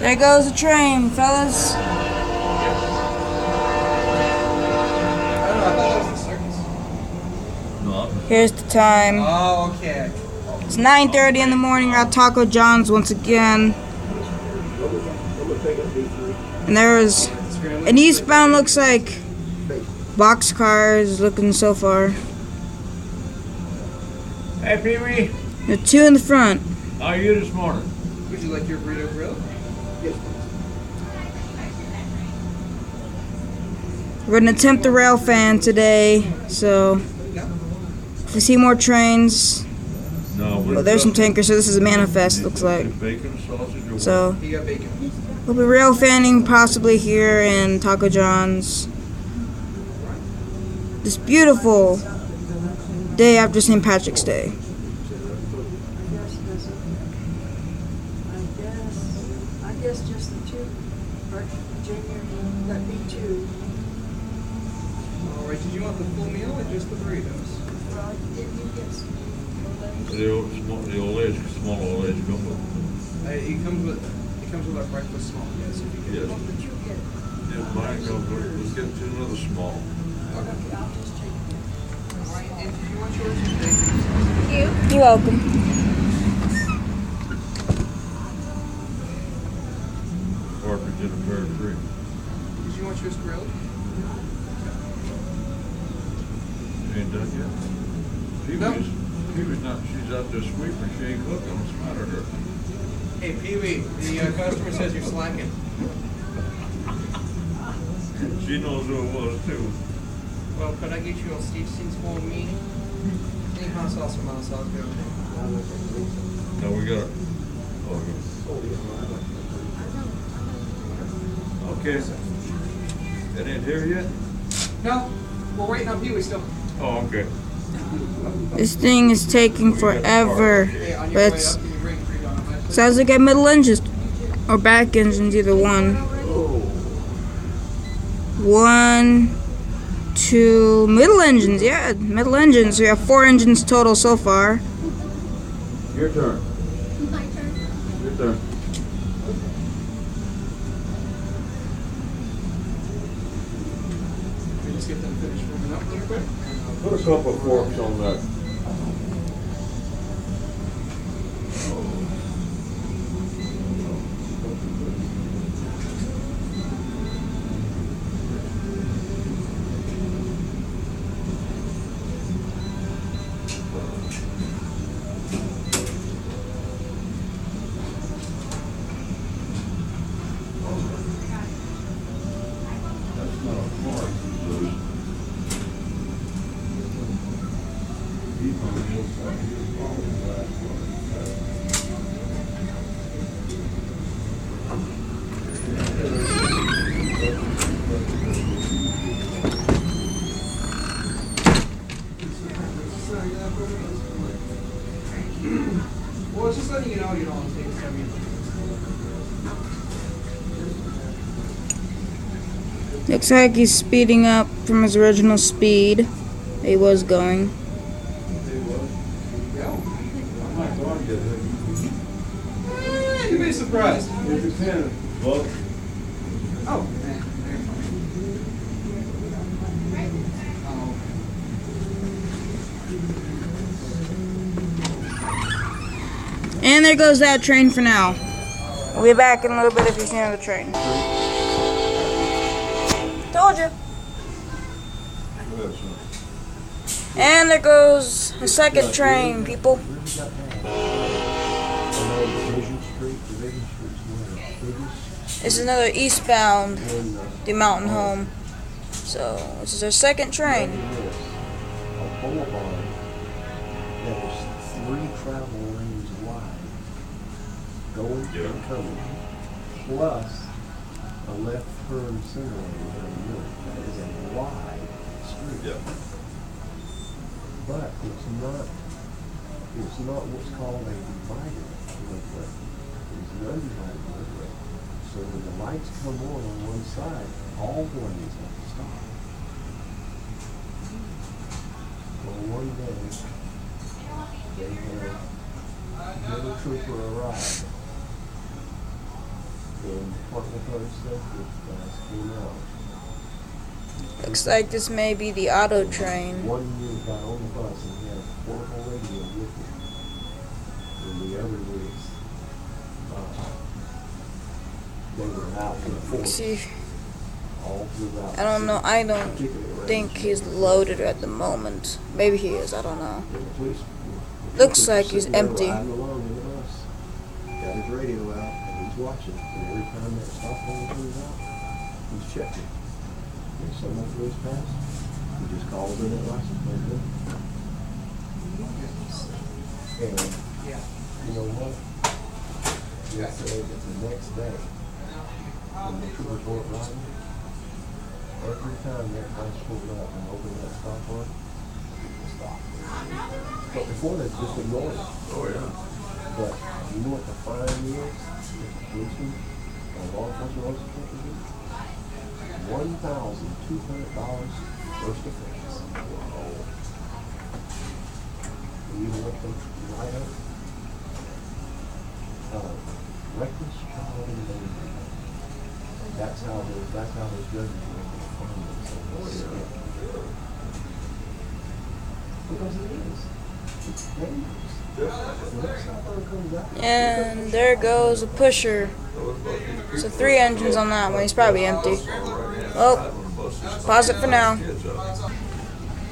There goes the train, fellas. I don't know, I thought that was the circus. No. Here's the time. Oh, okay. It's 9:30 in the morning. We're at Taco John's once again. And there's an eastbound, looks like boxcars looking so far. Hey, Pee-wee. There are two in the front. How are you this morning? Would you like your burrito grilled? Yes. We're gonna attempt the Railfan today, so if we see more trains. No. Well, there's some tankers, so this is a manifest, looks like. Bacon, sausage, or So You got bacon. we'll be Railfanning possibly here in Taco John's. This beautiful day after St. Patrick's Day. I guess just the two, or Junior, that'd be two. Alright, did you want the full meal or just the burritos? Well, if you get some. the old small old age gumbo. It comes with our breakfast small, yes. If you get Yes. What would you get? Yeah, mine goes, let's get to another small. Okay, I'll just take it. Alright, and did you want yours with bacon? You're welcome. Partridge in a pear tree. Did you want yours grilled? She ain't done yet. No. She's not, she's out there sweeping, she ain't cooking, what's the matter with her? Hey, Pee-wee, the customer says you're slacking. She knows who it was too. Well, could I get you a Steve Seeds for me? Any hot sauce or mild sauce, go. No, we got it. Oh, okay. It ain't here yet? No, we're waiting on Pee-wee still. Oh, okay. This thing is taking forever. Hey, on your But way it's, up, can you bring 3 donuts? sounds like I have middle engines or back engines, either one. 1, 2, middle engines, yeah, middle engines. We have 4 engines total so far. Your turn. My turn. Your turn. We just get them finished warming up real quick. Put a couple of forks on that. That's not a fork, Bruce. He's on the inside. He's on the last one. Well, it's just letting you know you don't take 7 minutes. Looks like he's speeding up from his original speed he was going. You'd be surprised. Here's your pen. Well, Oh, man. And there goes that train for now. We'll be back in a little bit if you see another train. Told you. And there goes a second train, people. This is another eastbound, the mountain home. So, this is our second train. A boulevard that was 3 travel lanes wide, going and coming, plus a left turn center lane in the middle. That is a wide street. yeah. But it's not what's called a divided roadway. It's an undivided roadway. So when the lights come on one side, all lanes have to stop. Well, one day, they had a trooper arrive. And Department of Public Safety guys came out. Looks like this may be the auto train. One unit got on the bus and he had a portable radio with him. And the other was, they were out in force See, all throughout. I don't know. I don't particularly around think the he's city. loaded at the moment. Maybe he is. I don't know. And the police- Looks the police like were he's sitting there empty. riding along in the bus. Got his radio out and he's watching. And every time that stop line comes out, he's checking. If someone goes past, he just calls in that license plate. And Yeah. you know what? Yesterday, but the next day, when the troopers weren't riding, every time that bus pulled up and opened that stop line, people stopped. But before they just ignored it. Oh, yeah. But you know what the fine is? If the policeman or law enforcement officer can do? $1,200 first offense. And you know what they write up? Reckless child endangerment. That's how those judges are able to find themselves. Because it is. It's dangerous. The next stop comes out. And there goes a pusher. So 3 engines on that one. He's probably empty. Oh, pause it for now.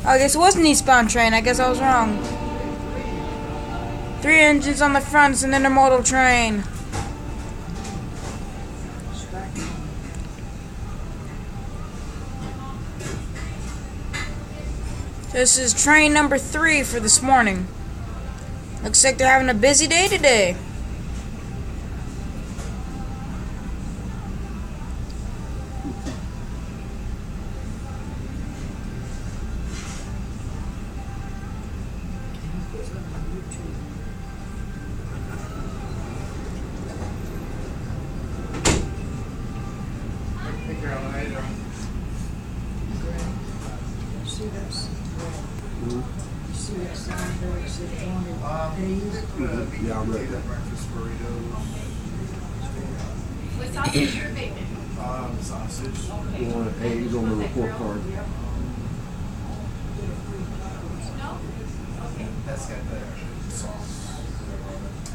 I guess it was an eastbound train. I guess I was wrong. 3 engines on the front. It's an intermodal train. This is train number 3 for this morning. Looks like they're having a busy day today. Figure out what I do. See this? You see that sign there, it says wanted days? Yeah, I read that. Breakfast burritos, With sausage or bacon? sausage. You want A's on the report card. No? Okay. That's got the sauce.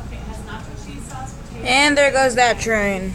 Okay, has nacho cheese sauce, potato. And there goes that train.